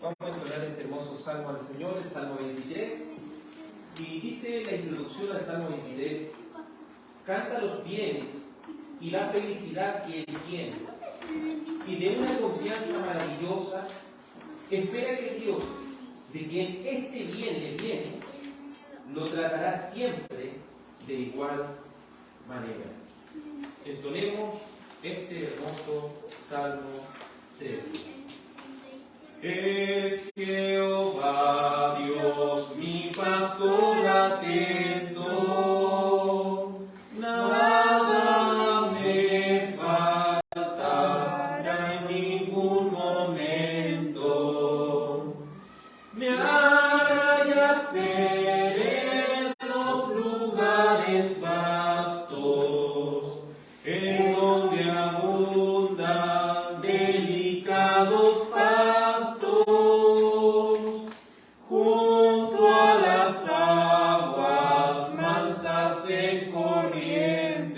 Vamos a entonar este hermoso salmo al Señor, el Salmo 23. Y dice la introducción al Salmo 23: canta los bienes y la felicidad que Él tiene, y de una confianza maravillosa espera que Dios, de quien este bien le viene, lo tratará siempre de igual manera. Entonemos este hermoso Salmo 13. Es Jehová Dios mi pastor atento, nada me faltará en ningún momento. Me hará yacer en los lugares vastos, en donde abundan delicados pastos, junto a las aguas mansas en corriente.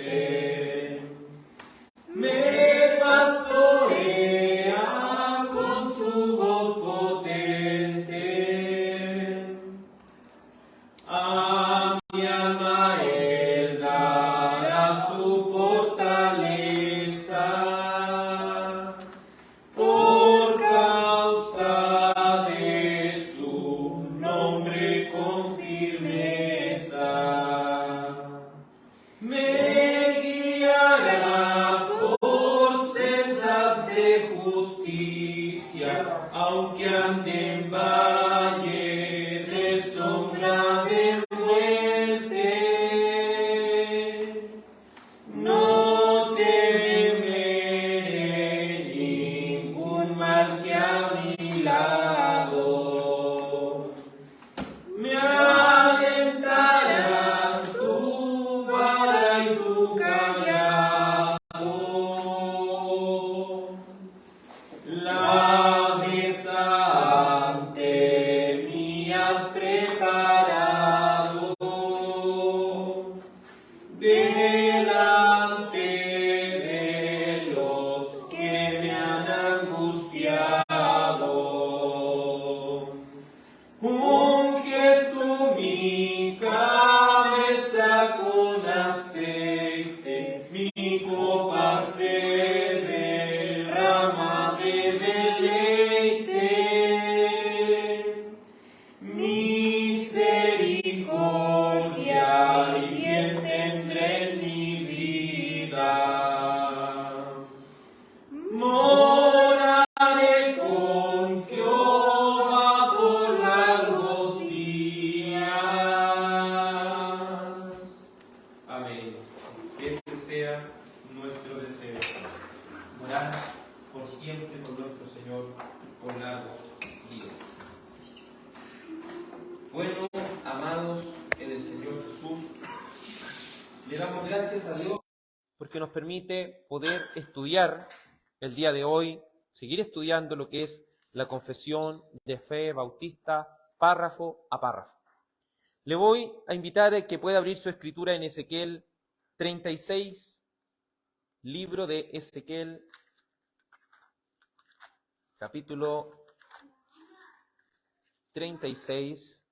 Me pastorea con su voz potente. A mi alma Él dará su fortaleza, por causa de su nombre con firmeza. Me guiará por sendas de justicia, aunque ande en valle de sombra de muerte. No temeré ningún mal que a mi lado. Me alentará tu vara y tu callado. La mesa ante mí has preparado, delante de los que me han angustiado. Unges tú mi cabeza con aceite, mi copa se derrama de deleite. Misericordia y bien tendré en mi vida. Moraré con Jehová por largos días. Amén. Ese sea nuestro deseo. Morar por siempre con nuestro Señor por largos días. Bueno, amados en el Señor Jesús, le damos gracias a Dios porque nos permite poder estudiar el día de hoy, seguir estudiando lo que es la confesión de fe bautista, párrafo a párrafo. Le voy a invitar a que pueda abrir su escritura en Ezequiel 36, libro de Ezequiel, capítulo 36.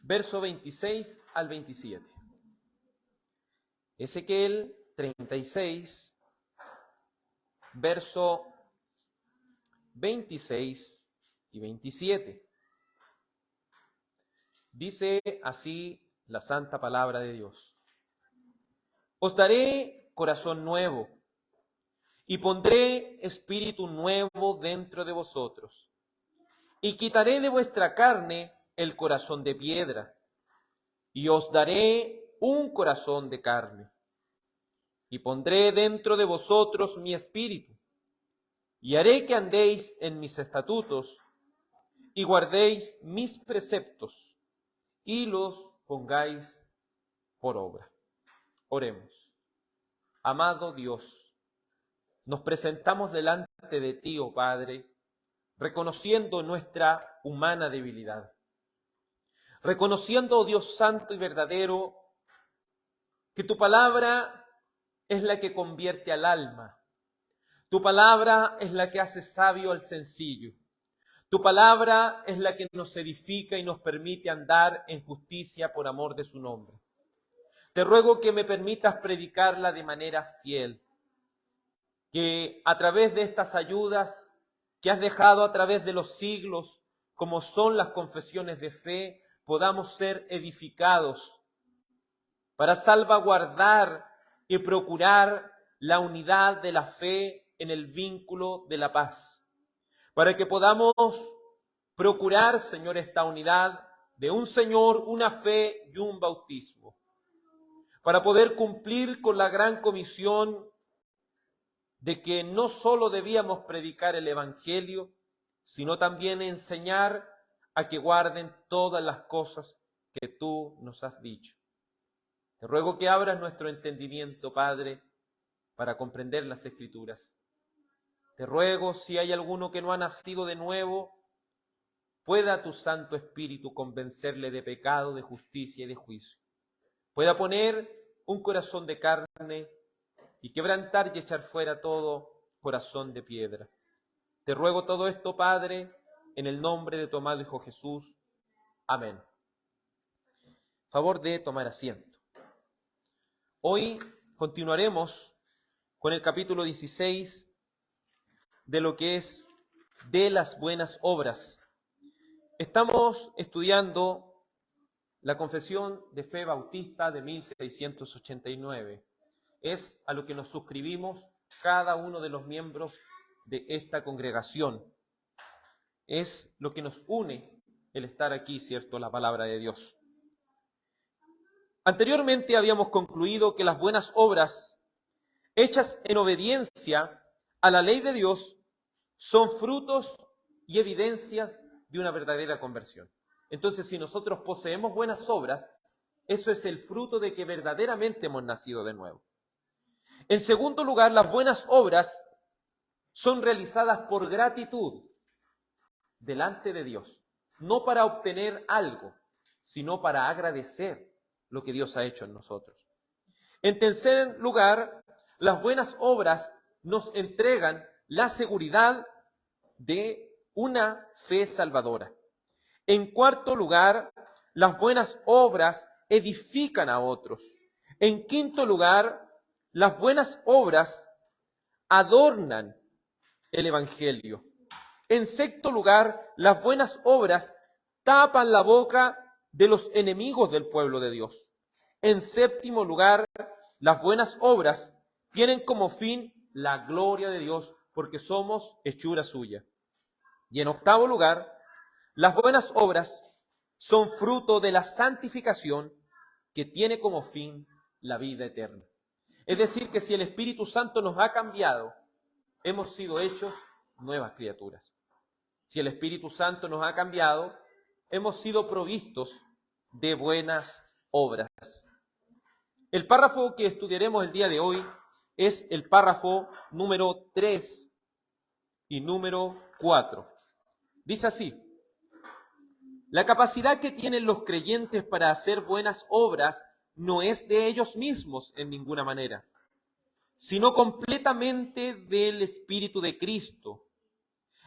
Verso 26 al 27. Ezequiel 36, verso 26 y 27. Dice así la santa palabra de Dios: os daré corazón nuevo y pondré espíritu nuevo dentro de vosotros, y quitaré de vuestra carne el corazón de piedra, y os daré un corazón de carne, y pondré dentro de vosotros mi espíritu, y haré que andéis en mis estatutos, y guardéis mis preceptos, y los pongáis por obra. Oremos. Amado Dios, nos presentamos delante de ti, oh Padre, reconociendo nuestra humana debilidad, reconociendo, oh Dios santo y verdadero, que tu palabra es la que convierte al alma, tu palabra es la que hace sabio al sencillo, tu palabra es la que nos edifica y nos permite andar en justicia por amor de su nombre. Te ruego que me permitas predicarla de manera fiel, que a través de estas ayudas que has dejado a través de los siglos, como son las confesiones de fe, podamos ser edificados para salvaguardar y procurar la unidad de la fe en el vínculo de la paz, para que podamos procurar, Señor, esta unidad de un Señor, una fe y un bautismo, para poder cumplir con la gran comisión de que no solo debíamos predicar el Evangelio, sino también enseñar a que guarden todas las cosas que tú nos has dicho. Te ruego que abras nuestro entendimiento, Padre, para comprender las Escrituras. Te ruego, si hay alguno que no ha nacido de nuevo, pueda tu Santo Espíritu convencerle de pecado, de justicia y de juicio. Pueda poner un corazón de carne y quebrantar y echar fuera todo corazón de piedra. Te ruego todo esto, Padre, en el nombre de tu amado Hijo Jesús. Amén. Favor de tomar asiento. Hoy continuaremos con el capítulo 16 de lo que es de las buenas obras. Estamos estudiando la Confesión de Fe Bautista de 1689. Es a lo que nos suscribimos cada uno de los miembros de esta congregación. Es lo que nos une el estar aquí, ¿cierto? La palabra de Dios. Anteriormente habíamos concluido que las buenas obras hechas en obediencia a la ley de Dios son frutos y evidencias de una verdadera conversión. Entonces, si nosotros poseemos buenas obras, eso es el fruto de que verdaderamente hemos nacido de nuevo. En segundo lugar, las buenas obras son realizadas por gratitud delante de Dios, no para obtener algo, sino para agradecer lo que Dios ha hecho en nosotros. En tercer lugar, las buenas obras nos entregan la seguridad de una fe salvadora. En cuarto lugar, las buenas obras edifican a otros. En quinto lugar, las buenas obras adornan el Evangelio. En sexto lugar, las buenas obras tapan la boca de los enemigos del pueblo de Dios. En séptimo lugar, las buenas obras tienen como fin la gloria de Dios, porque somos hechura suya. Y en octavo lugar, las buenas obras son fruto de la santificación que tiene como fin la vida eterna. Es decir, que si el Espíritu Santo nos ha cambiado, hemos sido hechos nuevas criaturas. Si el Espíritu Santo nos ha cambiado, hemos sido provistos de buenas obras. El párrafo que estudiaremos el día de hoy es el párrafo número 3 y número 4. Dice así: la capacidad que tienen los creyentes para hacer buenas obras no es de ellos mismos en ninguna manera, sino completamente del Espíritu de Cristo.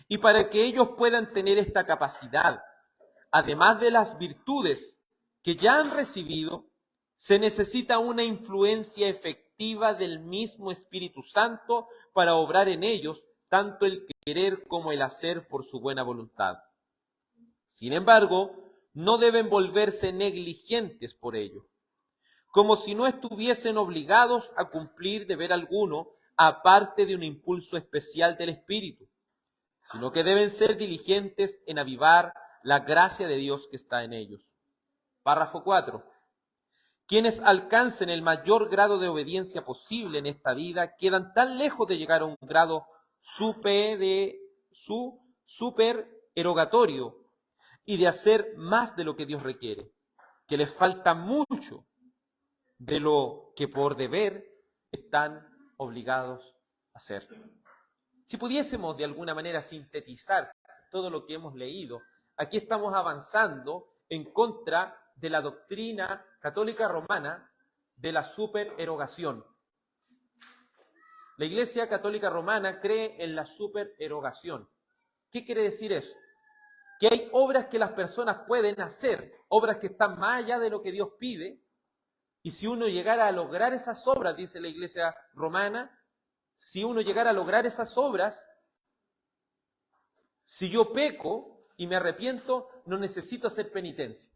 Y para que ellos puedan tener esta capacidad, además de las virtudes que ya han recibido, se necesita una influencia efectiva del mismo Espíritu Santo para obrar en ellos tanto el querer como el hacer por su buena voluntad. Sin embargo, no deben volverse negligentes por ello, como si no estuviesen obligados a cumplir deber alguno aparte de un impulso especial del Espíritu, sino que deben ser diligentes en avivar la gracia de Dios que está en ellos. Párrafo 4. Quienes alcancen el mayor grado de obediencia posible en esta vida quedan tan lejos de llegar a un grado supererogatorio y de hacer más de lo que Dios requiere, que les falta mucho de lo que por deber están obligados a hacer. Si pudiésemos de alguna manera sintetizar todo lo que hemos leído, aquí estamos avanzando en contra de la doctrina católica romana de la supererogación. La Iglesia Católica Romana cree en la supererogación. ¿Qué quiere decir eso? Que hay obras que las personas pueden hacer, obras que están más allá de lo que Dios pide, y si uno llegara a lograr esas obras, dice la Iglesia Romana, si uno llegara a lograr esas obras, si yo peco y me arrepiento, no necesito hacer penitencia.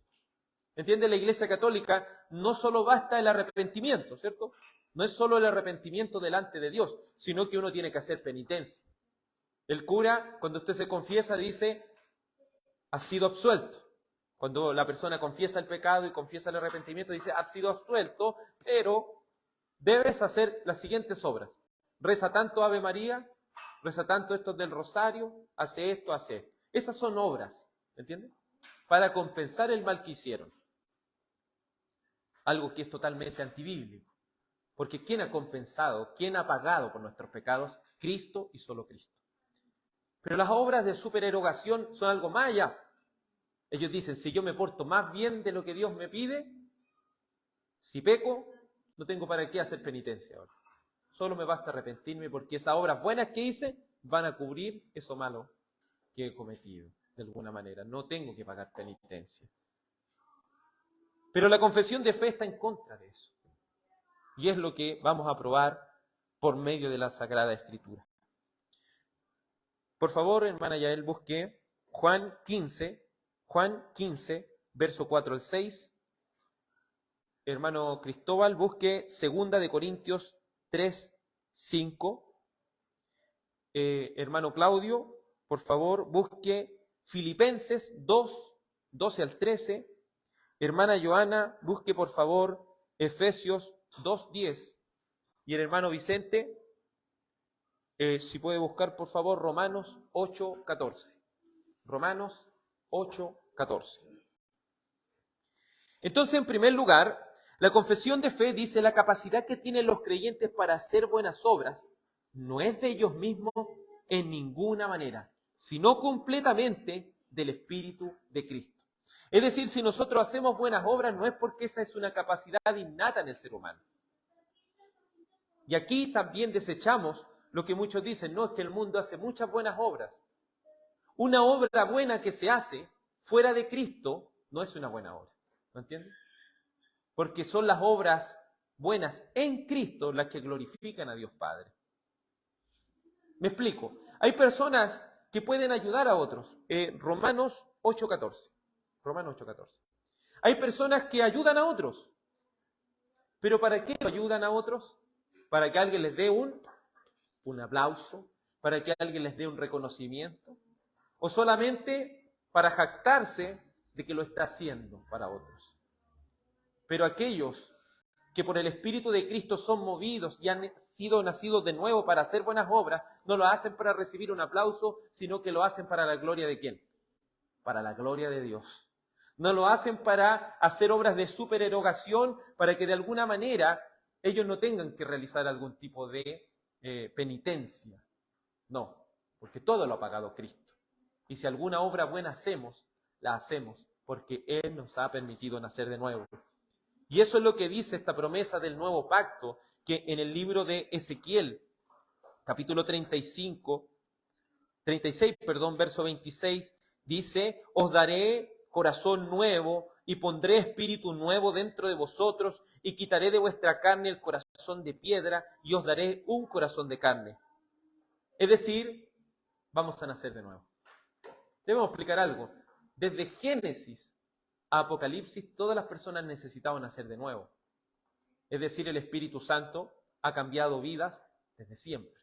¿Entiende? La Iglesia Católica no solo basta el arrepentimiento, ¿cierto? No es solo el arrepentimiento delante de Dios, sino que uno tiene que hacer penitencia. El cura, cuando usted se confiesa, dice, has sido absuelto. Cuando la persona confiesa el pecado y confiesa el arrepentimiento, dice, has sido absuelto, pero debes hacer las siguientes obras. Reza tanto Ave María, reza tanto esto del rosario, hace esto, hace esto. Esas son obras, ¿entiende? Para compensar el mal que hicieron. Algo que es totalmente antibíblico. Porque ¿quién ha compensado, quién ha pagado por nuestros pecados? Cristo y solo Cristo. Pero las obras de supererogación son algo más allá. Ellos dicen, si yo me porto más bien de lo que Dios me pide, si peco, no tengo para qué hacer penitencia ahora. Solo me basta arrepentirme porque esas obras buenas que hice van a cubrir eso malo que he cometido, de alguna manera. No tengo que pagar penitencia. Pero la confesión de fe está en contra de eso. Y es lo que vamos a probar por medio de la Sagrada Escritura. Por favor, hermana Yael, busque Juan 15, verso 4 al 6. Hermano Cristóbal, busque 2 de Corintios 3, 5. Hermano Claudio, por favor, busque Filipenses 2, 12 al 13. Hermana Joana, busque por favor Efesios 2, 10. Y el hermano Vicente, si puede buscar por favor Romanos 8, 14. Romanos 8, 14. Entonces, en primer lugar, la confesión de fe dice la capacidad que tienen los creyentes para hacer buenas obras no es de ellos mismos en ninguna manera, sino completamente del Espíritu de Cristo. Es decir, si nosotros hacemos buenas obras, no es porque esa es una capacidad innata en el ser humano. Y aquí también desechamos lo que muchos dicen, no, es que el mundo hace muchas buenas obras. Una obra buena que se hace fuera de Cristo no es una buena obra. ¿No entienden? Porque son las obras buenas en Cristo las que glorifican a Dios Padre. Me explico. Hay personas que pueden ayudar a otros. Romanos 8:14. Romanos 8:14. Hay personas que ayudan a otros. ¿Pero para qué ayudan a otros? Para que alguien les dé un aplauso, para que alguien les dé un reconocimiento, o solamente para jactarse de que lo está haciendo para otros. Pero aquellos que por el Espíritu de Cristo son movidos y han sido nacidos de nuevo para hacer buenas obras, no lo hacen para recibir un aplauso, sino que lo hacen para la gloria de ¿quién? Para la gloria de Dios. No lo hacen para hacer obras de supererogación, para que de alguna manera ellos no tengan que realizar algún tipo de penitencia. No, porque todo lo ha pagado Cristo. Y si alguna obra buena hacemos, la hacemos porque Él nos ha permitido nacer de nuevo. Y eso es lo que dice esta promesa del nuevo pacto, que en el libro de Ezequiel, capítulo 36, verso 26, dice, os daré corazón nuevo y pondré espíritu nuevo dentro de vosotros y quitaré de vuestra carne el corazón de piedra y os daré un corazón de carne. Es decir, vamos a nacer de nuevo. Debemos explicar algo. Desde Génesis a Apocalipsis, todas las personas necesitaban nacer de nuevo. Es decir, el Espíritu Santo ha cambiado vidas desde siempre.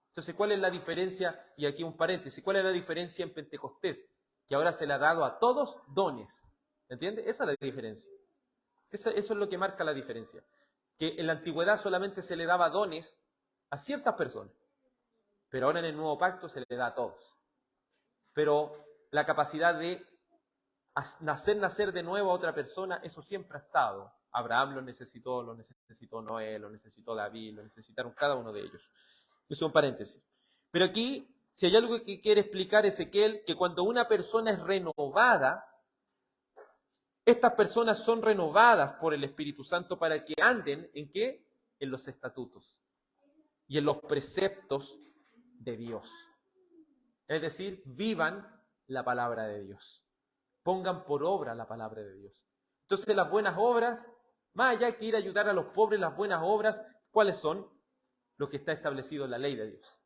Entonces, ¿cuál es la diferencia? Y aquí un paréntesis. ¿Cuál es la diferencia en Pentecostés? Que ahora se le ha dado a todos dones. ¿Entiende? Esa es la diferencia. Eso es lo que marca la diferencia. Que en la antigüedad solamente se le daba dones a ciertas personas. Pero ahora en el nuevo pacto se le da a todos. Pero la capacidad de nacer de nuevo a otra persona, eso siempre ha estado. Abraham lo necesitó Noé, lo necesitó David, lo necesitaron cada uno de ellos. Eso es un paréntesis. Pero aquí Si hay algo que quiere explicar Ezequiel, que cuando una persona es renovada, estas personas son renovadas por el Espíritu Santo para que anden, ¿en qué? En los estatutos y en los preceptos de Dios. Es decir, vivan la palabra de Dios. Pongan por obra la palabra de Dios. Entonces las buenas obras, más allá que ir a ayudar a los pobres, las buenas obras, ¿cuáles son? Lo que está establecido en la ley de Dios.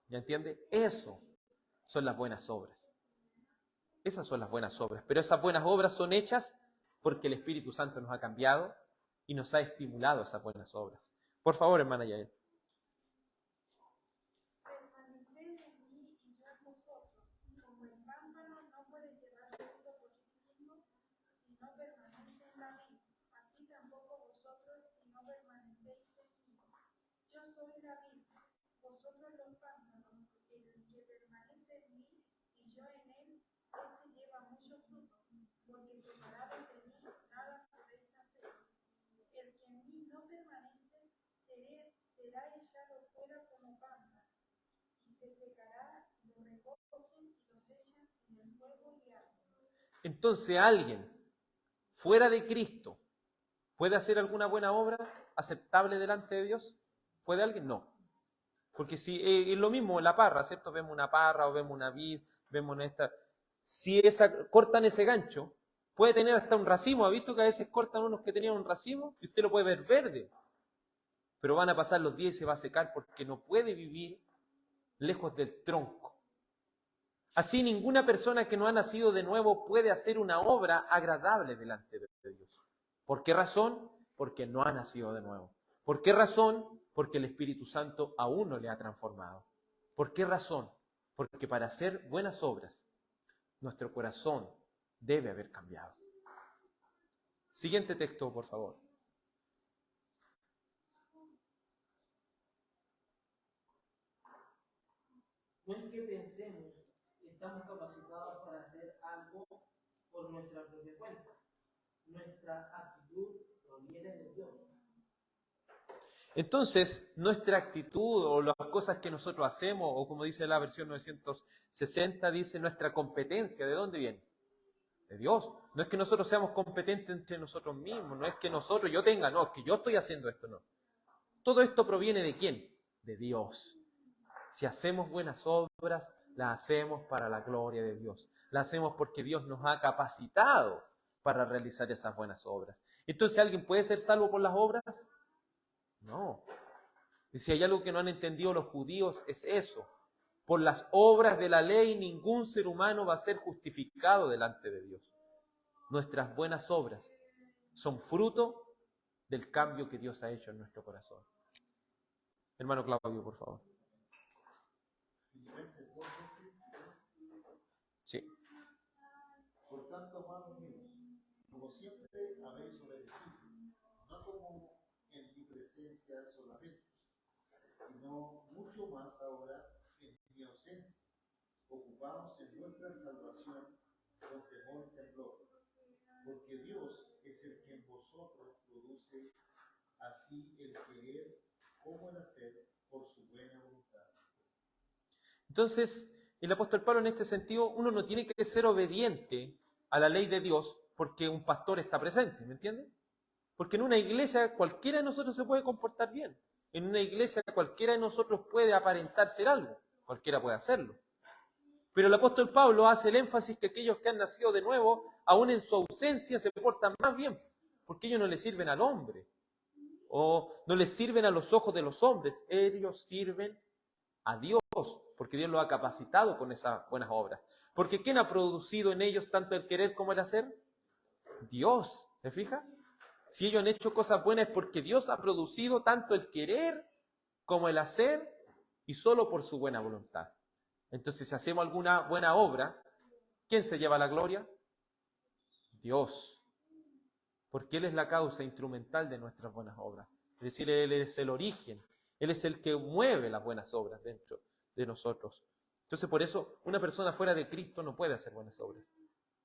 ¿Ya entiende? Eso son las buenas obras. Esas son las buenas obras. Pero esas buenas obras son hechas porque el Espíritu Santo nos ha cambiado y nos ha estimulado esas buenas obras. Por favor, hermana Yael. Entonces, alguien fuera de Cristo puede hacer alguna buena obra aceptable delante de Dios. ¿Puede alguien? No. Porque si es lo mismo en la parra, ¿cierto? Vemos una parra o vemos una vid, vemos esta. Si cortan ese gancho, puede tener hasta un racimo. ¿Ha visto que a veces cortan unos que tenían un racimo? Y usted lo puede ver verde. Pero van a pasar los días y se va a secar porque no puede vivir lejos del tronco. Así ninguna persona que no ha nacido de nuevo puede hacer una obra agradable delante de Dios. ¿Por qué razón? Porque no ha nacido de nuevo. ¿Por qué razón? Porque el Espíritu Santo aún no le ha transformado. ¿Por qué razón? Porque para hacer buenas obras, nuestro corazón debe haber cambiado. Siguiente texto, por favor. No es que pensemos que estamos capacitados para hacer algo por nuestra propia cuenta. Nuestra actitud proviene de Dios. Entonces, nuestra actitud o las cosas que nosotros hacemos, o como dice la versión 960, dice nuestra competencia, ¿de dónde viene? De Dios. No es que nosotros seamos competentes entre nosotros mismos, no es que yo tenga, no, es que yo estoy haciendo esto, no. Todo esto proviene de ¿quién? De Dios. Si hacemos buenas obras, las hacemos para la gloria de Dios. Las hacemos porque Dios nos ha capacitado para realizar esas buenas obras. Entonces, ¿alguien puede ser salvo por las obras? No. Y si hay algo que no han entendido los judíos, es eso. Por las obras de la ley, ningún ser humano va a ser justificado delante de Dios. Nuestras buenas obras son fruto del cambio que Dios ha hecho en nuestro corazón. Hermano Claudio, por favor. Sí. Por tanto, hermanos míos, como siempre habéis obedecido, no como en mi presencia solamente, sino mucho más ahora en mi ausencia. Ocupamos en nuestra salvación con temor y temblor, porque Dios es el que en vosotros produce así el querer como el hacer por su buena voluntad. Entonces, el apóstol Pablo en este sentido, uno no tiene que ser obediente a la ley de Dios porque un pastor está presente, ¿me entiende? Porque en una iglesia cualquiera de nosotros se puede comportar bien. En una iglesia cualquiera de nosotros puede aparentar ser algo. Cualquiera puede hacerlo. Pero el apóstol Pablo hace el énfasis que aquellos que han nacido de nuevo, aún en su ausencia, se portan más bien. Porque ellos no le sirven al hombre. O no les sirven a los ojos de los hombres. Ellos sirven a Dios. Porque Dios los ha capacitado con esas buenas obras. Porque ¿quién ha producido en ellos tanto el querer como el hacer? Dios. ¿Se fija? Si ellos han hecho cosas buenas es porque Dios ha producido tanto el querer como el hacer y solo por su buena voluntad. Entonces, si hacemos alguna buena obra, ¿quién se lleva la gloria? Dios. Porque Él es la causa instrumental de nuestras buenas obras. Es decir, Él es el origen. Él es el que mueve las buenas obras dentro de nosotros. Entonces, por eso, una persona fuera de Cristo no puede hacer buenas obras.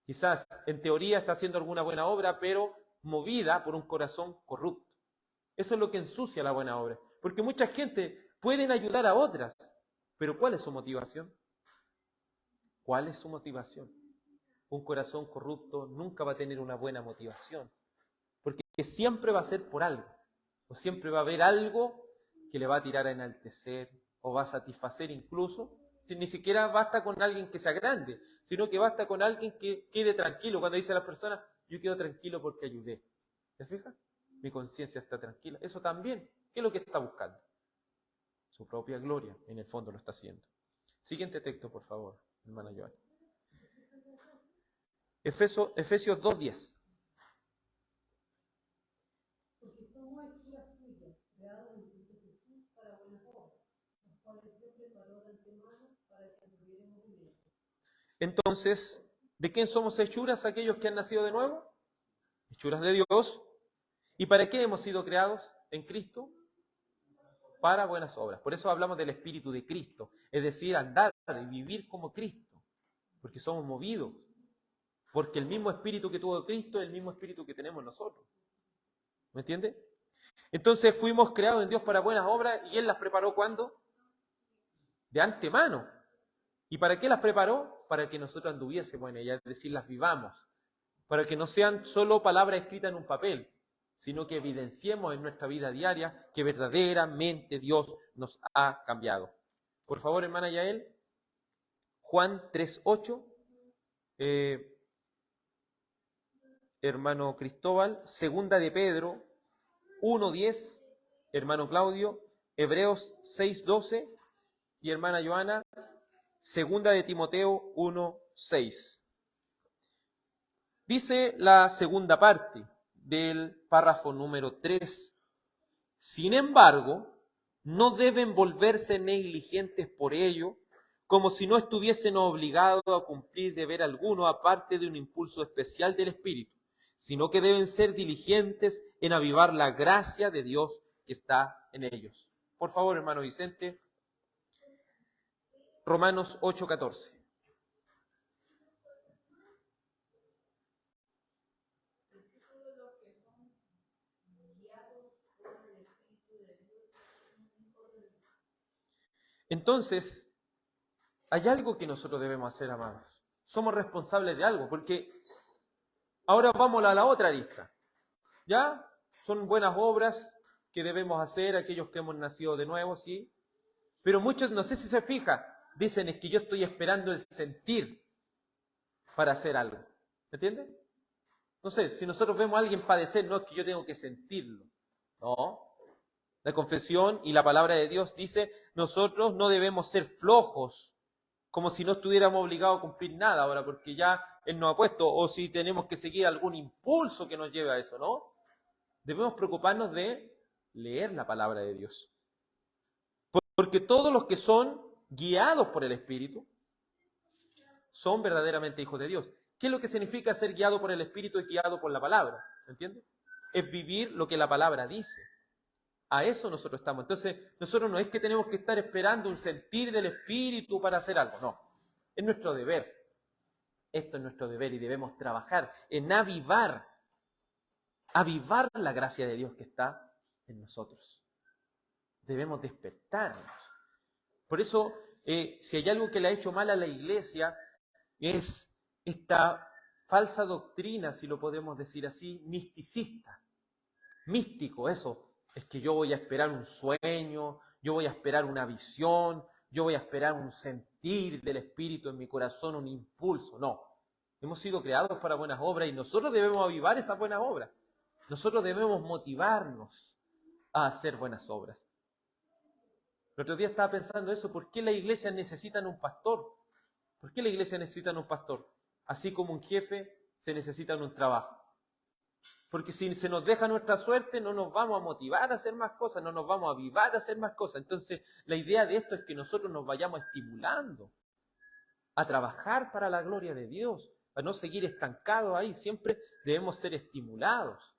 Quizás, en teoría, está haciendo alguna buena obra, pero movida por un corazón corrupto. Eso es lo que ensucia la buena obra. Porque mucha gente pueden ayudar a otras, Pero ¿cuál es su motivación? ¿Cuál es su motivación? Un corazón corrupto nunca va a tener una buena motivación, porque siempre va a ser por algo, o siempre va a haber algo que le va a tirar a enaltecer, o va a satisfacer incluso. Si ni siquiera basta con alguien que sea grande, sino que basta con alguien que quede tranquilo. Cuando dice a las personas, yo quedo tranquilo porque ayudé. ¿Te fijas? Mi conciencia está tranquila. Eso también, ¿qué es lo que está buscando? Su propia gloria, en el fondo lo está haciendo. Siguiente texto, por favor, hermana Joana. Efesios 2:10. Porque somos hechura suya, creados en Cristo Jesús para buenas obras, las cuales Dios preparó de antemano para que anduviéramos en ellas. Entonces, ¿de quién somos hechuras aquellos que han nacido de nuevo? Hechuras de Dios. ¿Y para qué hemos sido creados en Cristo? Para buenas obras. Por eso hablamos del Espíritu de Cristo, es decir, andar y vivir como Cristo, porque somos movidos, porque el mismo Espíritu que tuvo Cristo es el mismo Espíritu que tenemos nosotros. ¿Me entiende? Entonces fuimos creados en Dios para buenas obras y Él las preparó ¿cuándo? De antemano. ¿Y para qué las preparó? Para que nosotros anduviésemos en ellas, es decir, las vivamos. Para que no sean solo palabras escritas en un papel, sino que evidenciemos en nuestra vida diaria que verdaderamente Dios nos ha cambiado. Por favor, hermana Yael, Juan 3:8, hermano Cristóbal, segunda de Pedro 1:10, hermano Claudio, Hebreos 6:12 y hermana Joana, segunda de Timoteo 1:6. Dice la segunda parte del párrafo número 3. Sin embargo, no deben volverse negligentes por ello, como si no estuviesen obligados a cumplir deber alguno aparte de un impulso especial del Espíritu, sino que deben ser diligentes en avivar la gracia de Dios que está en ellos. Por favor, hermano Vicente, Romanos 8:14. Entonces, hay algo que nosotros debemos hacer, amados. Somos responsables de algo, porque ahora vamos a la otra lista. ¿Ya? Son buenas obras que debemos hacer, aquellos que hemos nacido de nuevo, ¿sí? Pero muchos, no sé si se fija, dicen es que yo estoy esperando el sentir para hacer algo. ¿Me entienden? No sé, si nosotros vemos a alguien padecer, no es que yo tengo que sentirlo. No. La confesión y la palabra de Dios dice, nosotros no debemos ser flojos, como si no estuviéramos obligados a cumplir nada ahora, porque ya Él nos ha puesto, o si tenemos que seguir algún impulso que nos lleve a eso, ¿no? Debemos preocuparnos de leer la palabra de Dios. Porque todos los que son guiados por el Espíritu son verdaderamente hijos de Dios. ¿Qué es lo que significa ser guiado por el Espíritu y guiado por la palabra? ¿Me entiendes? Es vivir lo que la palabra dice. A eso nosotros estamos. Entonces, nosotros no es que tenemos que estar esperando un sentir del Espíritu para hacer algo. No, es nuestro deber. Esto es nuestro deber y debemos trabajar en avivar la gracia de Dios que está en nosotros. Debemos despertarnos. Por eso, si hay algo que le ha hecho mal a la iglesia, es esta falsa doctrina, si lo podemos decir así, misticista. Místico, eso. Es que yo voy a esperar un sueño, yo voy a esperar una visión, yo voy a esperar un sentir del Espíritu en mi corazón, un impulso. No, hemos sido creados para buenas obras y nosotros debemos avivar esas buenas obras. Nosotros debemos motivarnos a hacer buenas obras. El otro día estaba pensando eso, ¿por qué la iglesia necesita un pastor? ¿Por qué la iglesia necesita un pastor? Así como un jefe se necesita un trabajo. Porque si se nos deja nuestra suerte, no nos vamos a motivar a hacer más cosas, no nos vamos a avivar a hacer más cosas. Entonces, la idea de esto es que nosotros nos vayamos estimulando a trabajar para la gloria de Dios, a no seguir estancados ahí. Siempre debemos ser estimulados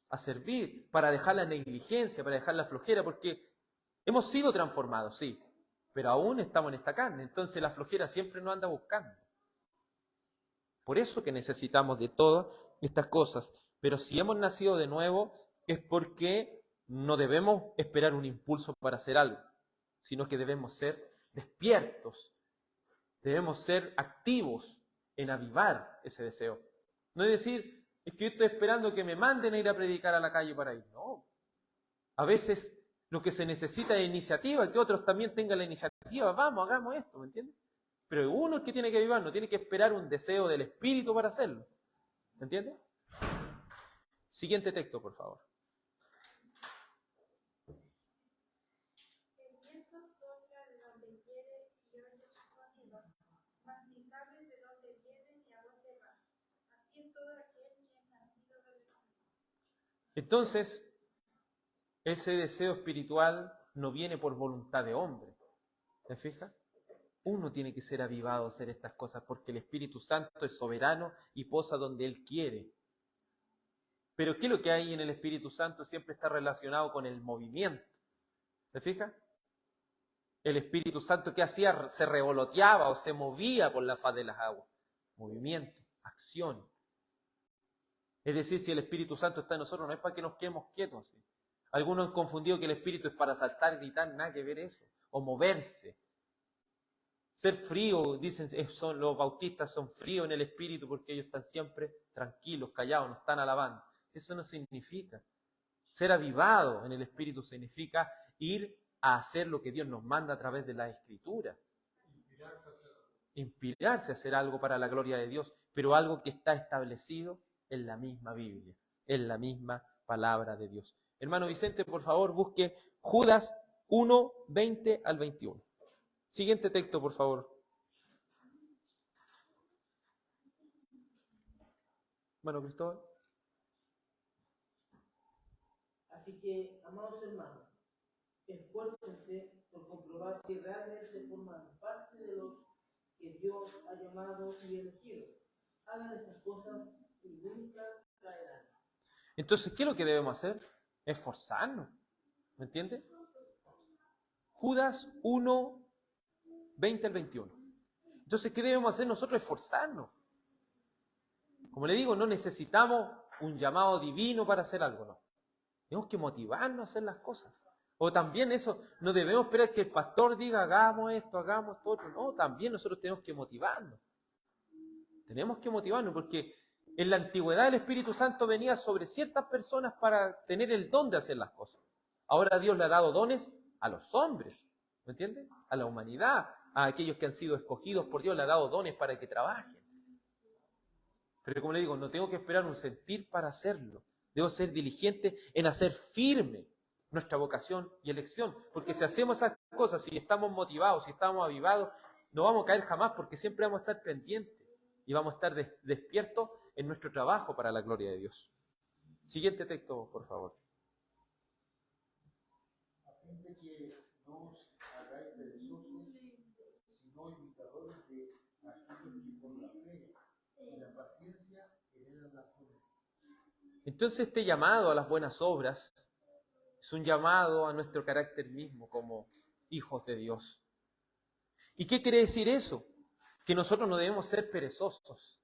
a servir, para dejar la negligencia, para dejar la flojera, porque hemos sido transformados, sí, pero aún estamos en esta carne. Entonces, la flojera siempre nos anda buscando. Por eso que necesitamos de todas estas cosas. Pero si hemos nacido de nuevo, es porque no debemos esperar un impulso para hacer algo, sino que debemos ser despiertos. Debemos ser activos en avivar ese deseo. No es decir, es que yo estoy esperando que me manden a ir a predicar a la calle para ir. No. A veces lo que se necesita es iniciativa, que otros también tengan la iniciativa. Vamos, hagamos esto, ¿me entiendes? Pero uno es que tiene que avivar, no tiene que esperar un deseo del Espíritu para hacerlo. ¿Me entiendes? Siguiente texto, por favor. El viento sopla de donde quiere y oye su sonido, mas ni sabes de dónde viene ni a dónde va. Así es todo aquel que es nacido del Espíritu. Entonces, ese deseo espiritual no viene por voluntad de hombre. ¿Te fijas? Uno tiene que ser avivado a hacer estas cosas porque el Espíritu Santo es soberano y posa donde Él quiere. Pero ¿qué es lo que hay en el Espíritu Santo? Siempre está relacionado con el movimiento. ¿Te fijas? El Espíritu Santo, ¿qué hacía? Se revoloteaba o se movía por la faz de las aguas. Movimiento, acción. Es decir, si el Espíritu Santo está en nosotros, no es para que nos quedemos quietos. ¿Sí? Algunos han confundido que el Espíritu es para saltar, gritar, nada que ver eso. O moverse. Ser frío, dicen, los bautistas son fríos en el Espíritu porque ellos están siempre tranquilos, callados, no están alabando. Eso no significa. Ser avivado en el Espíritu significa ir a hacer lo que Dios nos manda a través de la Escritura. Inspirarse a hacer algo para la gloria de Dios, pero algo que está establecido en la misma Biblia, en la misma palabra de Dios. Hermano Vicente, por favor, busque Judas 1, 20 al 21. Siguiente texto, por favor. Bueno, Cristóbal. Así que, amados hermanos, esfuércense por comprobar si realmente forman parte de los que Dios ha llamado y elegido. Hagan estas cosas y nunca caerán. Entonces, ¿qué es lo que debemos hacer? Esforzarnos. ¿Me entiendes? Judas 1, 20 al 21. Entonces, ¿qué debemos hacer nosotros? Esforzarnos. Como le digo, no necesitamos un llamado divino para hacer algo, no. Tenemos que motivarnos a hacer las cosas. O también eso, no debemos esperar que el pastor diga, hagamos esto otro. No, también nosotros tenemos que motivarnos. Tenemos que motivarnos porque en la antigüedad el Espíritu Santo venía sobre ciertas personas para tener el don de hacer las cosas. Ahora Dios le ha dado dones a los hombres, ¿me entiendes? A la humanidad, a aquellos que han sido escogidos por Dios, le ha dado dones para que trabajen. Pero como le digo, no tengo que esperar un sentir para hacerlo. Debo ser diligente en hacer firme nuestra vocación y elección. Porque si hacemos esas cosas, si estamos motivados, si estamos avivados, no vamos a caer jamás porque siempre vamos a estar pendientes y vamos a estar despiertos en nuestro trabajo para la gloria de Dios. Siguiente texto, por favor. A fin de que no os hagáis perezosos, sino imitadores de aquellos que por la fe y la paciencia heredan las promesas. Entonces este llamado a las buenas obras es un llamado a nuestro carácter mismo como hijos de Dios. ¿Y qué quiere decir eso? Que nosotros no debemos ser perezosos.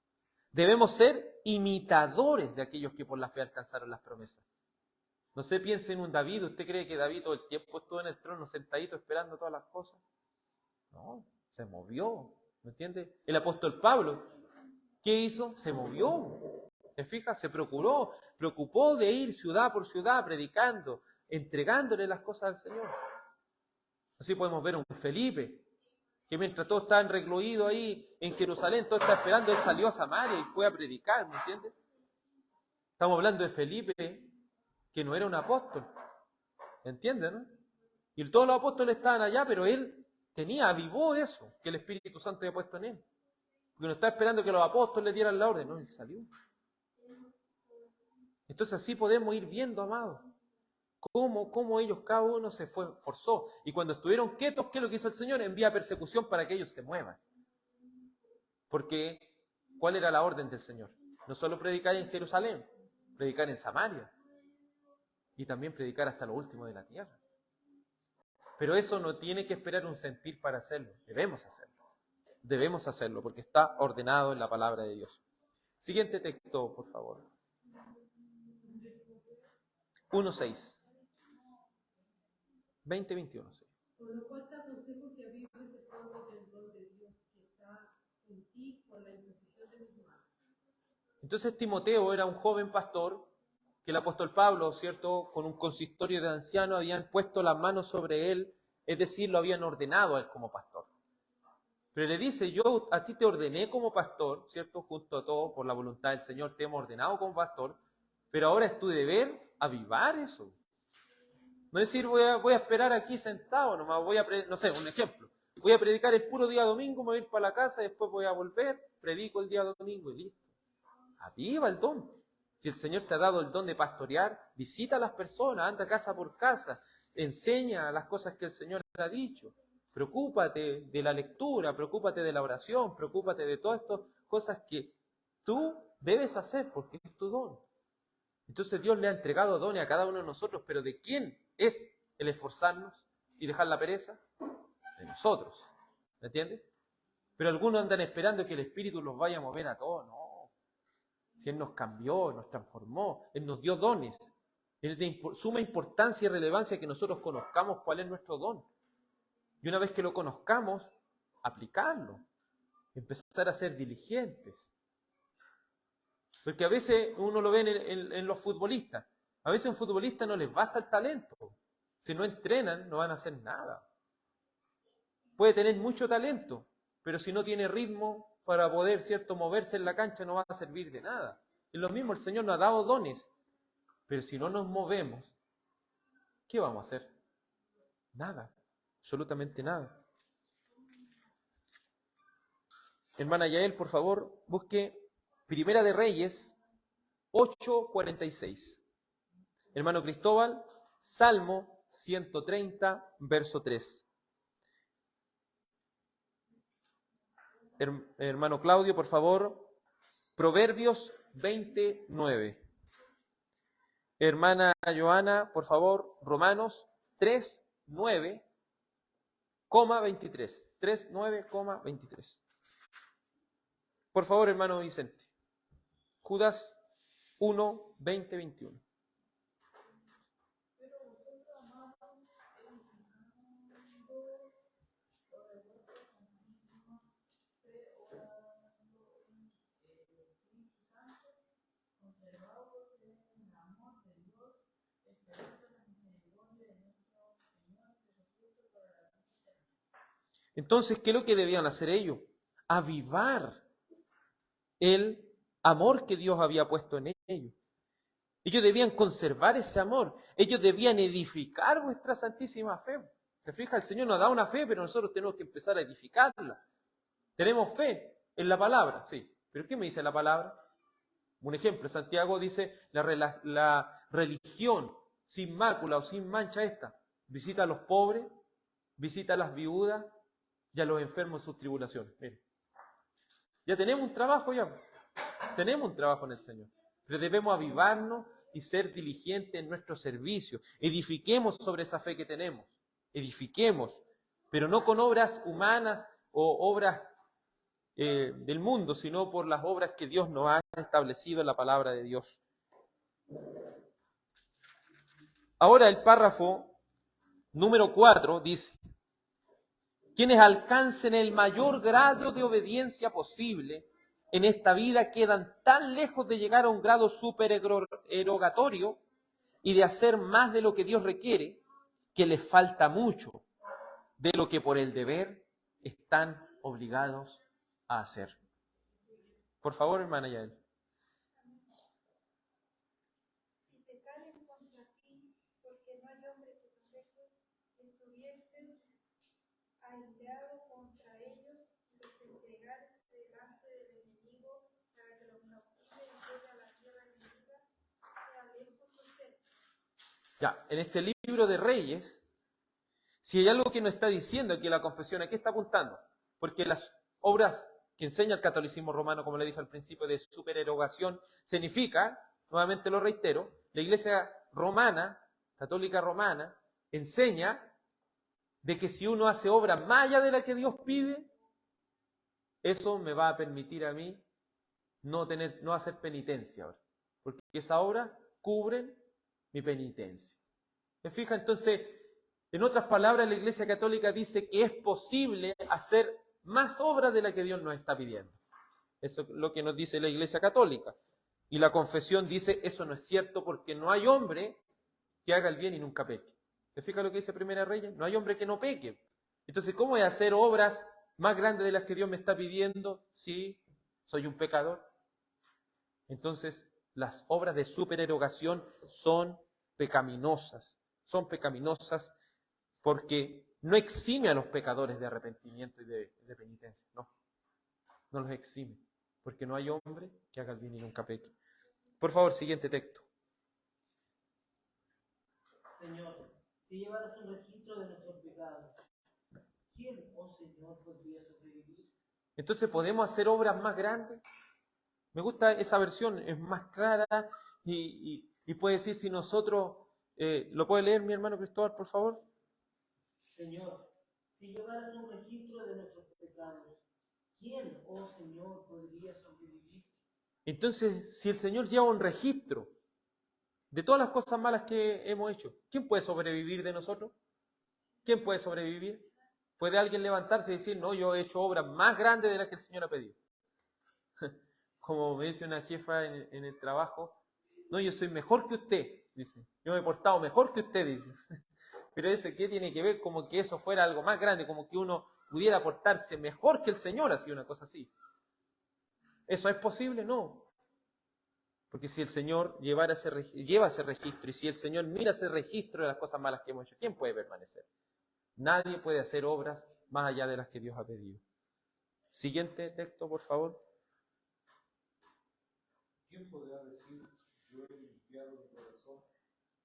Debemos ser imitadores de aquellos que por la fe alcanzaron las promesas. No se piense en un David. ¿Usted cree que David todo el tiempo estuvo en el trono sentadito esperando todas las cosas? No, se movió. ¿Me entiende? El apóstol Pablo, ¿qué hizo? Se movió. ¿Se fija? Se preocupó de ir ciudad por ciudad predicando, entregándole las cosas al Señor. Así podemos ver a un Felipe, que mientras todos estaban recluidos ahí en Jerusalén, todo estaba esperando, él salió a Samaria y fue a predicar, ¿me entiendes? Estamos hablando de Felipe, que no era un apóstol, ¿entiendes, no? Y todos los apóstoles estaban allá, pero él avivó eso, que el Espíritu Santo había puesto en él. Porque no estaba esperando que los apóstoles le dieran la orden, no, él salió. Entonces así podemos ir viendo, amados, cómo ellos, cada uno se forzó. Y cuando estuvieron quietos, ¿qué es lo que hizo el Señor? Envía persecución para que ellos se muevan. Porque, ¿cuál era la orden del Señor? No solo predicar en Jerusalén, predicar en Samaria. Y también predicar hasta lo último de la tierra. Pero eso no tiene que esperar un sentir para hacerlo. Debemos hacerlo. Debemos hacerlo porque está ordenado en la palabra de Dios. Siguiente texto, por favor. 1:6. 20:21. Por lo cual te aconsejo que avives en ti por la imposición de mis manos. Entonces Timoteo era un joven pastor que el apóstol Pablo, ¿cierto?, con un consistorio de ancianos habían puesto las manos sobre él, es decir, lo habían ordenado a él como pastor. Pero le dice, yo a ti te ordené como pastor, ¿cierto?, junto a todo, por la voluntad del Señor te hemos ordenado como pastor, pero ahora es tu deber avivar eso. No es decir, voy a esperar aquí sentado, nomás no sé, un ejemplo. Voy a predicar el puro día domingo, me voy a ir para la casa, después voy a volver, predico el día domingo y listo. Aviva el don. Si el Señor te ha dado el don de pastorear, visita a las personas, anda casa por casa, enseña las cosas que el Señor te ha dicho. Preocúpate de la lectura, preocúpate de la oración, preocúpate de todas estas cosas que tú debes hacer porque es tu don. Entonces Dios le ha entregado dones a cada uno de nosotros, pero ¿de quién es el esforzarnos y dejar la pereza? De nosotros. ¿Me entiendes? Pero algunos andan esperando que el Espíritu los vaya a mover a todos. No. Si Él nos cambió, nos transformó, Él nos dio dones. Es de suma importancia y relevancia que nosotros conozcamos cuál es nuestro don. Y una vez que lo conozcamos, aplicarlo. Empezar a ser diligentes. Porque a veces uno lo ve en los futbolistas. A veces a un futbolista no les basta el talento. Si no entrenan, no van a hacer nada. Puede tener mucho talento, pero si no tiene ritmo para poder, ¿cierto?, moverse en la cancha, no va a servir de nada. Es lo mismo, el Señor nos ha dado dones, pero si no nos movemos, ¿qué vamos a hacer? Nada, absolutamente nada. Hermana Yael, por favor, busque Primera de Reyes 8:46. Hermano Cristóbal, Salmo 130, verso 3. Hermano Claudio, por favor, Proverbios 29. Hermana Joana, por favor, Romanos 3:9,23. 3:9,23. Por favor, hermano Vicente. Judas 1:20-21. Entonces, ¿qué es lo que debían hacer ellos? Avivar el amor que Dios había puesto en ellos. Ellos debían conservar ese amor. Ellos debían edificar vuestra santísima fe. ¿Se fija? El Señor nos da una fe, pero nosotros tenemos que empezar a edificarla. Tenemos fe en la palabra, sí. ¿Pero qué me dice la palabra? Un ejemplo, Santiago dice, la religión sin mácula o sin mancha esta, visita a los pobres, visita a las viudas y a los enfermos en sus tribulaciones. Miren. Ya tenemos un trabajo ya. Tenemos un trabajo en el Señor. Pero debemos avivarnos y ser diligentes en nuestro servicio. Edifiquemos sobre esa fe que tenemos. Edifiquemos. Pero no con obras humanas o obras del mundo, sino por las obras que Dios nos ha establecido en la palabra de Dios. Ahora el párrafo número 4 dice: quienes alcancen el mayor grado de obediencia posible en esta vida quedan tan lejos de llegar a un grado supererogatorio y de hacer más de lo que Dios requiere, que les falta mucho de lo que por el deber están obligados a hacer. Por favor, hermana Yael. Si pecaren contra ti, porque no hay hombre que te deje, estuvieses airado contra ellos y los entregares delante del enemigo para que los cautive y lleve a la tierra enemiga, sea lejos o cerca. Ya, en este libro de Reyes, si hay algo que nos está diciendo aquí la confesión, ¿a qué está apuntando? Porque las obras que enseña el catolicismo romano, como le dije al principio, de supererogación, significa, nuevamente lo reitero, la Iglesia romana, católica romana, enseña de que si uno hace obra más allá de la que Dios pide, eso me va a permitir a mí no hacer penitencia ahora, porque esa obra cubre mi penitencia. ¿Me fija? Entonces, en otras palabras, la Iglesia Católica dice que es posible hacer más obras de las que Dios nos está pidiendo. Eso es lo que nos dice la Iglesia Católica. Y la confesión dice, eso no es cierto porque no hay hombre que haga el bien y nunca peque. ¿Te fijas lo que dice Primera Reyes? No hay hombre que no peque. Entonces, ¿cómo voy a hacer obras más grandes de las que Dios me está pidiendo si soy un pecador? Entonces, las obras de supererogación son pecaminosas porque no exime a los pecadores de arrepentimiento y de penitencia, no los exime, porque no hay hombre que haga el bien y nunca peque. Por favor, siguiente texto. Señor, si llevaras un registro de nuestros pecados, ¿quién, oh Señor, podría sobrevivir? Entonces, ¿podemos hacer obras más grandes? Me gusta esa versión, es más clara y puede decir si nosotros... ¿Lo puede leer mi hermano Cristóbal, por favor? Señor, si llevaras un registro de nuestros pecados, ¿quién, oh Señor, podría sobrevivir? Entonces, si el Señor lleva un registro de todas las cosas malas que hemos hecho, ¿quién puede sobrevivir de nosotros? ¿Quién puede sobrevivir? ¿Puede alguien levantarse y decir, no, yo he hecho obras más grandes de las que el Señor ha pedido? Como me dice una jefa en el trabajo, no, yo soy mejor que usted, dice. Yo me he portado mejor que usted, dice. Pero eso, ¿qué tiene que ver? Como que eso fuera algo más grande, como que uno pudiera portarse mejor que el Señor, así una cosa así. ¿Eso es posible? No. Porque si el Señor lleva ese registro, y si el Señor mira ese registro de las cosas malas que hemos hecho, ¿quién puede permanecer? Nadie puede hacer obras más allá de las que Dios ha pedido. Siguiente texto, por favor. ¿Quién podrá decir, yo he limpiado mi corazón,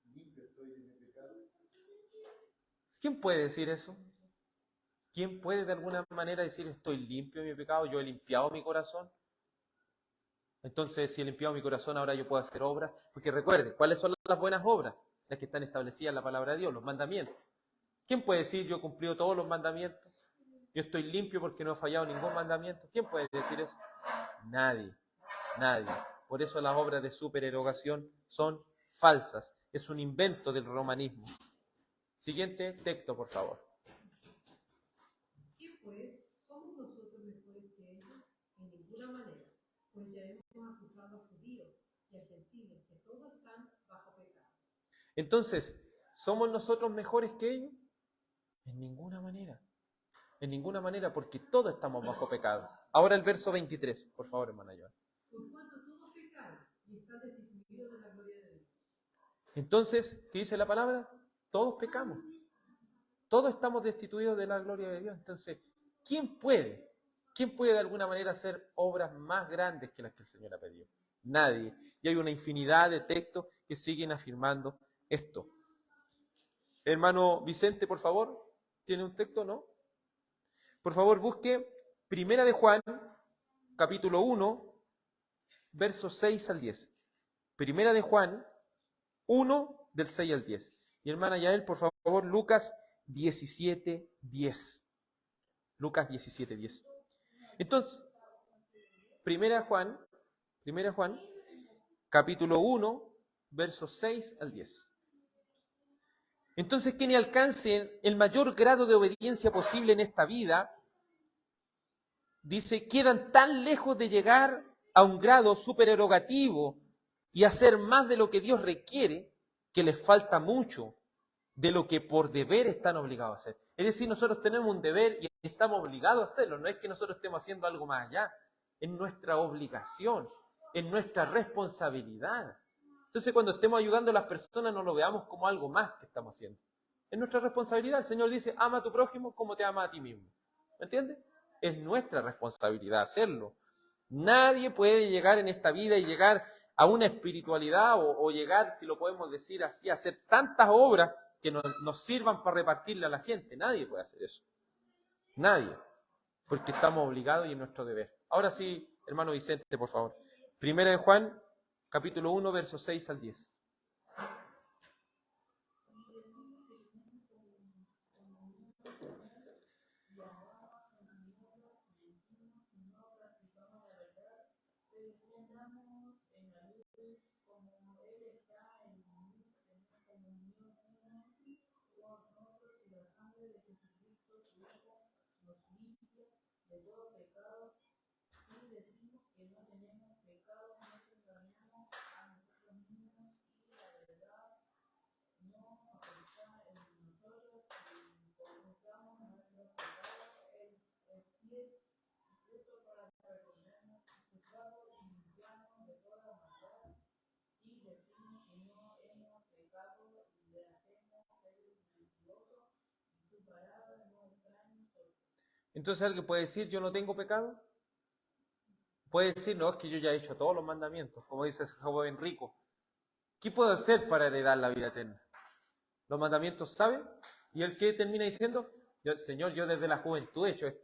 limpio estoy de mi pecado? ¿Quién puede decir eso? ¿Quién puede de alguna manera decir, estoy limpio de mi pecado, yo he limpiado mi corazón? Entonces, si he limpiado mi corazón, ahora yo puedo hacer obras. Porque recuerde, ¿cuáles son las buenas obras? Las que están establecidas en la palabra de Dios, los mandamientos. ¿Quién puede decir, yo he cumplido todos los mandamientos? Yo estoy limpio porque no he fallado ningún mandamiento. ¿Quién puede decir eso? Nadie. Por eso las obras de supererogación son falsas. Es un invento del romanismo. Siguiente texto, por favor. Y pues, ¿somos nosotros mejores que ellos? En ninguna manera, pues ya hemos acusado a judíos y a gentiles que todos están bajo pecado. Entonces, ¿somos nosotros mejores que ellos? En ninguna manera. En ninguna manera, porque todos estamos bajo pecado. Ahora el verso 23, por favor, hermana Joan. Por cuanto todos pecaron y están destituidos de la gloria de Dios. Entonces, ¿qué dice la palabra? Todos pecamos. Todos estamos destituidos de la gloria de Dios. Entonces, ¿quién puede? ¿Quién puede de alguna manera hacer obras más grandes que las que el Señor ha pedido? Nadie. Y hay una infinidad de textos que siguen afirmando esto. Hermano Vicente, por favor, ¿tiene un texto, no? Por favor, busque Primera de Juan, capítulo 1, versos 6 al 10. Primera de Juan 1, del 6 al 10. Y hermana Yael, por favor, Lucas 17, 10. Lucas 17, 10. Entonces, Primera Juan, capítulo 1, versos 6 al 10. Entonces, quienes alcancen el mayor grado de obediencia posible en esta vida, dice, quedan tan lejos de llegar a un grado supererogativo y hacer más de lo que Dios requiere, que les falta mucho de lo que por deber están obligados a hacer. Es decir, nosotros tenemos un deber y estamos obligados a hacerlo. No es que nosotros estemos haciendo algo más allá. Es nuestra obligación, es nuestra responsabilidad. Entonces, cuando estemos ayudando a las personas, no lo veamos como algo más que estamos haciendo. Es nuestra responsabilidad. El Señor dice, ama a tu prójimo como te ama a ti mismo. ¿Me entiendes? Es nuestra responsabilidad hacerlo. Nadie puede llegar en esta vida y llegar a una espiritualidad o llegar, si lo podemos decir así, a hacer tantas obras que nos sirvan para repartirle a la gente. Nadie puede hacer eso. Nadie. Porque estamos obligados y es nuestro deber. Ahora sí, hermano Vicente, por favor. Primera de Juan, capítulo 1, versos 6 al 10. de todo pecado. Si decimos que no tenemos pecado, nos engañamos a nosotros mismos y la verdad no está en nosotros. Y confesamos nuestros pecados, Él es fiel y justo para perdonarnos nuestros pecados y limpiarnos de toda maldad. Si decimos que no hemos pecado, le hacemos ser mentirosos y su palabra no está en nosotros. Entonces alguien puede decir, yo no tengo pecado. Puede decir, no, es que yo ya he hecho todos los mandamientos, como dice ese joven rico. ¿Qué puedo hacer para heredar la vida eterna? Los mandamientos saben, y el que termina diciendo, Señor, yo desde la juventud he hecho esto.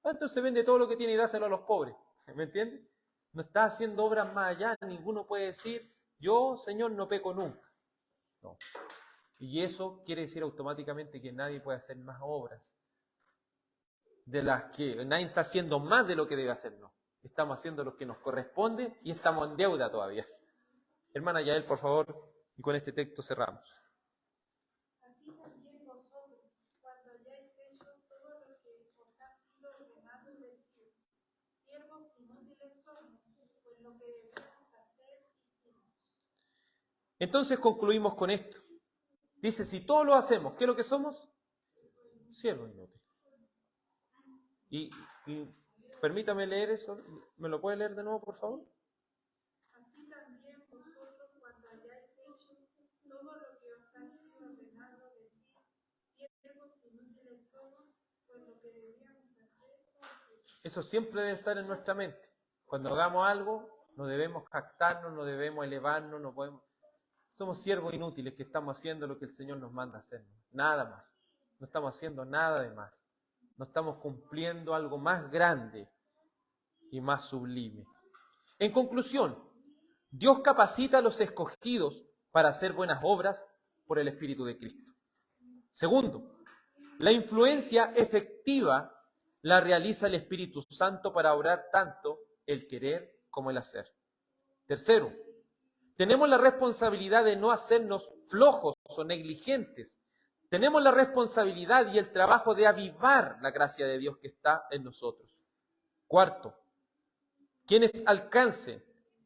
Entonces vende todo lo que tiene y dáselo a los pobres. ¿Me entiendes? No está haciendo obras más allá. Ninguno puede decir, yo, Señor, no peco nunca. No. Y eso quiere decir automáticamente que nadie puede hacer más obras de las que nadie está haciendo más de lo que debe hacer. No. Estamos haciendo lo que nos corresponde y estamos en deuda todavía. Hermana Yael, por favor, y con este texto cerramos. Así también vosotros, cuando hayáis hecho todo lo que os ha sido ordenado decir, siervos inútiles somos, pues lo que debemos hacer hicimos. Entonces concluimos con esto. Dice, si todo lo hacemos, ¿qué es lo que somos? Siervos inútiles. Y permítame leer eso. ¿Me lo puede leer de nuevo, por favor? Así también vosotros, cuando hayáis hecho todo lo que os ha sido ordenado decir, siervos inútiles somos, pues lo que debíamos hacer hicimos. Eso siempre debe estar en nuestra mente. Cuando hagamos algo, no debemos jactarnos, no debemos elevarnos, no podemos... Somos siervos inútiles que estamos haciendo lo que el Señor nos manda hacer. Nada más. No estamos haciendo nada de más. No estamos cumpliendo algo más grande y más sublime. En conclusión, Dios capacita a los escogidos para hacer buenas obras por el Espíritu de Cristo. Segundo, la influencia efectiva la realiza el Espíritu Santo para obrar tanto el querer como el hacer. Tercero, tenemos la responsabilidad de no hacernos flojos o negligentes. Tenemos la responsabilidad y el trabajo de avivar la gracia de Dios que está en nosotros. Cuarto, quienes alcancen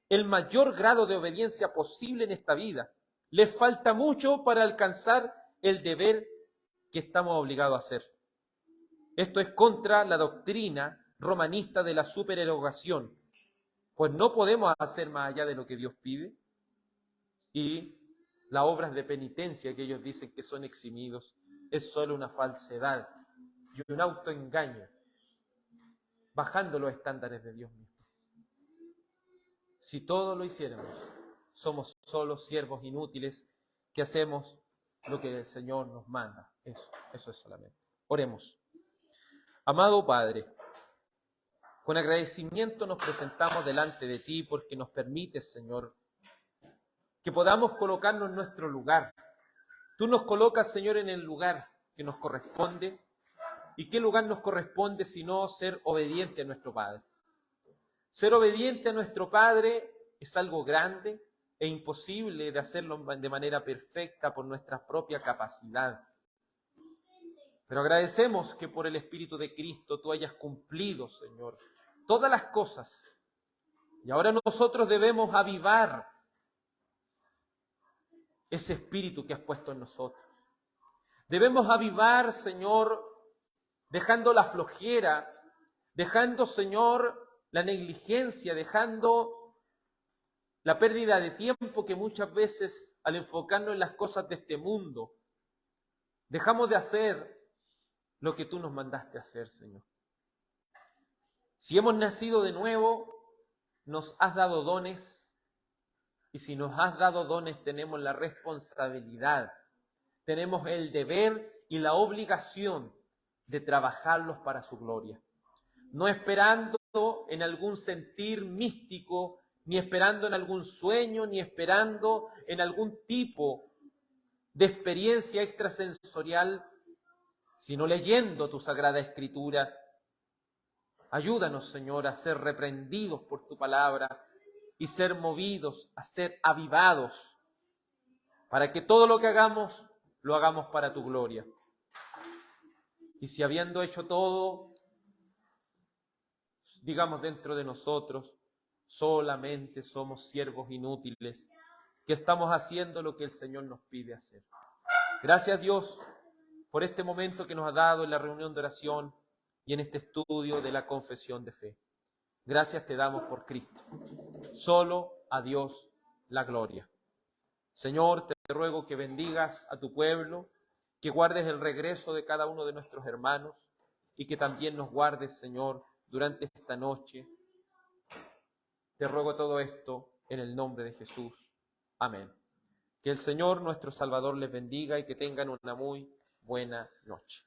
el mayor grado de obediencia posible en esta vida, les falta mucho para alcanzar el deber que estamos obligados a hacer. Esto es contra la doctrina romanista de la supererogación, pues no podemos hacer más allá de lo que Dios pide. Y las obras de penitencia que ellos dicen que son eximidos es solo una falsedad y un autoengaño, bajando los estándares de Dios mismo. Si todo lo hiciéramos, somos solo siervos inútiles que hacemos lo que el Señor nos manda. Eso es solamente. Oremos. Amado Padre, con agradecimiento nos presentamos delante de ti porque nos permites, Señor, que podamos colocarnos en nuestro lugar. Tú nos colocas, Señor, en el lugar que nos corresponde. ¿Y qué lugar nos corresponde sino ser obediente a nuestro Padre? Ser obediente a nuestro Padre es algo grande e imposible de hacerlo de manera perfecta por nuestra propia capacidad. Pero agradecemos que por el Espíritu de Cristo tú hayas cumplido, Señor, todas las cosas. Y ahora nosotros debemos avivar ese espíritu que has puesto en nosotros. Debemos avivar, Señor, dejando la flojera, dejando, Señor, la negligencia, dejando la pérdida de tiempo que muchas veces al enfocarnos en las cosas de este mundo, dejamos de hacer lo que tú nos mandaste hacer, Señor. Si hemos nacido de nuevo, nos has dado dones. Y si nos has dado dones, tenemos la responsabilidad, tenemos el deber y la obligación de trabajarlos para su gloria. No esperando en algún sentir místico, ni esperando en algún sueño, ni esperando en algún tipo de experiencia extrasensorial, sino leyendo tu Sagrada Escritura. Ayúdanos, Señor, a ser reprendidos por tu palabra y ser movidos, a ser avivados, para que todo lo que hagamos, lo hagamos para tu gloria. Y si habiendo hecho todo, digamos dentro de nosotros, solamente somos siervos inútiles, que estamos haciendo lo que el Señor nos pide hacer. Gracias, Dios, por este momento que nos ha dado en la reunión de oración y en este estudio de la confesión de fe. Gracias te damos por Cristo. Solo a Dios la gloria. Señor, te ruego que bendigas a tu pueblo, que guardes el regreso de cada uno de nuestros hermanos y que también nos guardes, Señor, durante esta noche. Te ruego todo esto en el nombre de Jesús. Amén. Que el Señor nuestro Salvador les bendiga y que tengan una muy buena noche.